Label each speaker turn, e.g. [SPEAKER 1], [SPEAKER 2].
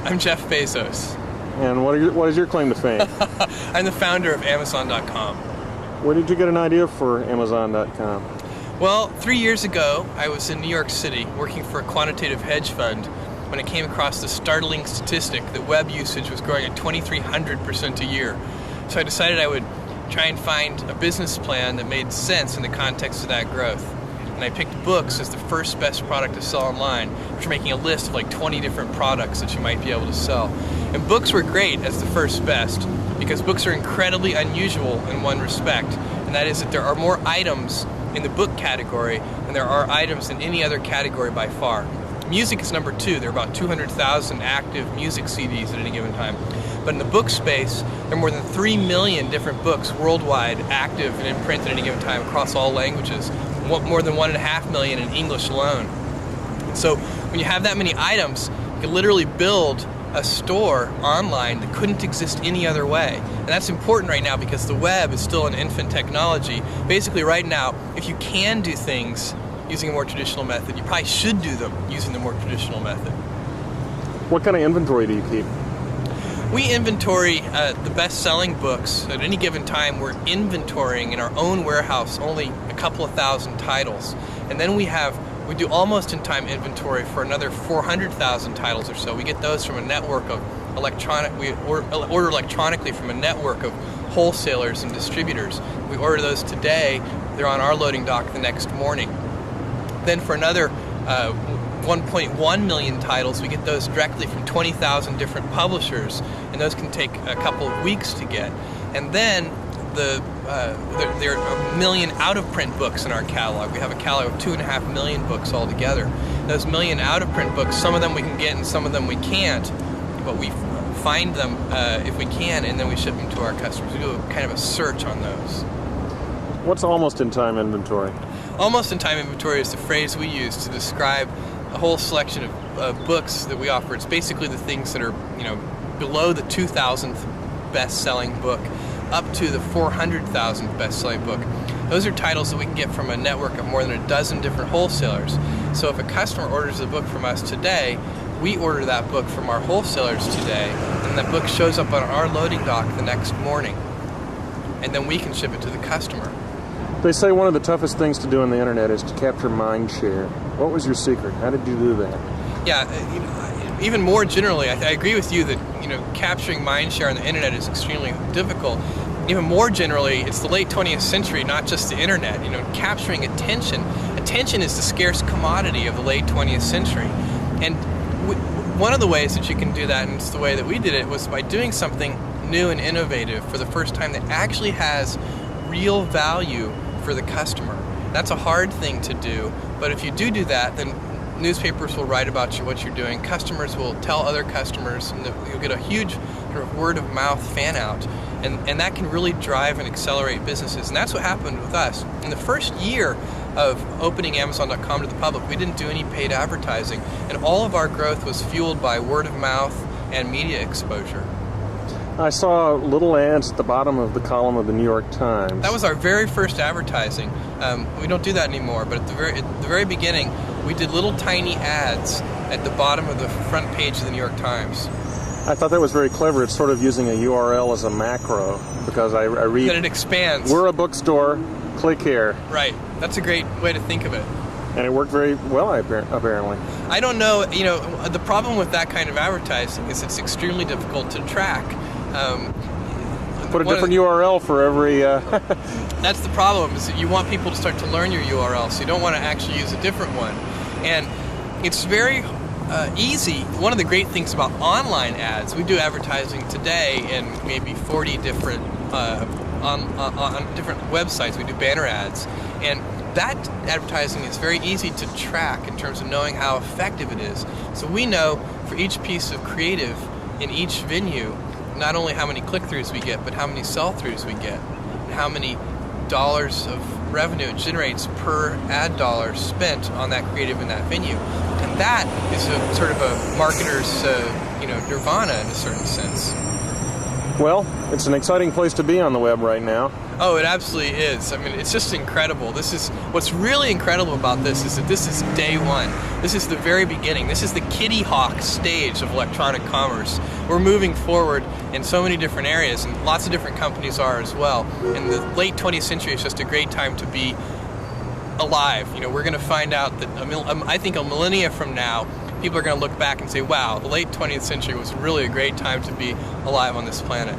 [SPEAKER 1] I'm Jeff Bezos.
[SPEAKER 2] And what is your claim to fame?
[SPEAKER 1] I'm the founder of Amazon.com.
[SPEAKER 2] Where did you get an idea for Amazon.com?
[SPEAKER 1] Well, 3 years ago, I was in New York City working for a quantitative hedge fund when I came across the startling statistic that web usage was growing at 2,300% a year. So I decided I would try and find a business plan that made sense in the context of that growth. And I picked books as the first best product to sell online, which are making a list of like 20 different products that you might be able to sell. And books were great as the first best because books are incredibly unusual in one respect, and that is that there are more items in the book category than there are items in any other category by far. Music is number 2. There are about 200,000 active music CDs at any given time. But in the book space, there are more than 3 million different books worldwide active and in print at any given time across all languages. More than 1.5 million in English alone. So when you have that many items, you can literally build a store online that couldn't exist any other way. And that's important right now because the web is still an infant technology. Basically right now, if you can do things using a more traditional method, you probably should do them using the more traditional method.
[SPEAKER 2] What kind of inventory do you keep?
[SPEAKER 1] We inventory the best-selling books. At any given time, we're inventorying in our own warehouse only a couple of thousand titles. And then we do almost in-time inventory for another 400,000 titles or so. We get those from a network of we order electronically from a network of wholesalers and distributors. We order those today, they're on our loading dock the next morning. Then for another 1.1 million titles, we get those directly from 20,000 different publishers, and those can take a couple of weeks to get. And then there are 1 million out-of-print books in our catalog. We have a catalog of 2.5 million books altogether. Those 1 million out-of-print books, some of them we can get and some of them we can't, but we find them if we can, and then we ship them to our customers. We do kind of a search on those.
[SPEAKER 2] What's almost-in-time inventory?
[SPEAKER 1] Almost-in-time inventory is the phrase we use to describe a whole selection of books that we offer. It's basically the things that are, below the 2,000th best-selling book up to the 400,000th best-selling book. Those are titles that we can get from a network of more than a dozen different wholesalers. So if a customer orders a book from us today, we order that book from our wholesalers today, and that book shows up on our loading dock the next morning, and then we can ship it to the customer.
[SPEAKER 2] They say one of the toughest things to do on the internet is to capture mind share. What was your secret? How did you do that?
[SPEAKER 1] Yeah, even more generally, I agree with you that capturing mind share on the internet is extremely difficult. Even more generally, it's the late 20th century, not just the internet. Capturing attention. Attention is the scarce commodity of the late 20th century. And one of the ways that you can do that, and it's the way that we did it, was by doing something new and innovative for the first time that actually has real value for the customer. That's a hard thing to do, but if you do that, then newspapers will write about what you're doing, customers will tell other customers, and you'll get a huge sort of word-of-mouth fan-out, and that can really drive and accelerate businesses, and that's what happened with us. In the first year of opening Amazon.com to the public, we didn't do any paid advertising, and all of our growth was fueled by word-of-mouth and media exposure.
[SPEAKER 2] I saw little ads at the bottom of the column of the New York Times.
[SPEAKER 1] That was our very first advertising. We don't do that anymore, but at the very beginning, we did little tiny ads at the bottom of the front page of the New York Times.
[SPEAKER 2] I thought that was very clever. It's sort of using a URL as a macro, because I read...
[SPEAKER 1] That it expands.
[SPEAKER 2] We're a bookstore, click here.
[SPEAKER 1] Right. That's a great way to think of it.
[SPEAKER 2] And it worked very well, apparently.
[SPEAKER 1] I don't know, the problem with that kind of advertising is it's extremely difficult to track.
[SPEAKER 2] Put a different URL for every...
[SPEAKER 1] That's the problem, is that you want people to start to learn your URL, so you don't want to actually use a different one. And it's very easy. One of the great things about online ads, we do advertising today in maybe 40 different, on different websites. We do banner ads. And that advertising is very easy to track in terms of knowing how effective it is. So we know for each piece of creative in each venue, not only how many click-throughs we get, but how many sell-throughs we get, and how many dollars of revenue it generates per ad dollar spent on that creative in that venue. And that is a sort of a marketer's nirvana in a certain sense.
[SPEAKER 2] Well, it's an exciting place to be on the web right now.
[SPEAKER 1] Oh, it absolutely is. I mean, it's just incredible. This is what's really incredible about this is that this is day one. This is the very beginning. This is the Kitty Hawk stage of electronic commerce. We're moving forward in so many different areas, and lots of different companies are as well. And the late 20th century is just a great time to be alive. You know, we're going to find out that I think a millennia from now, people are going to look back and say, wow, the late 20th century was really a great time to be alive on this planet.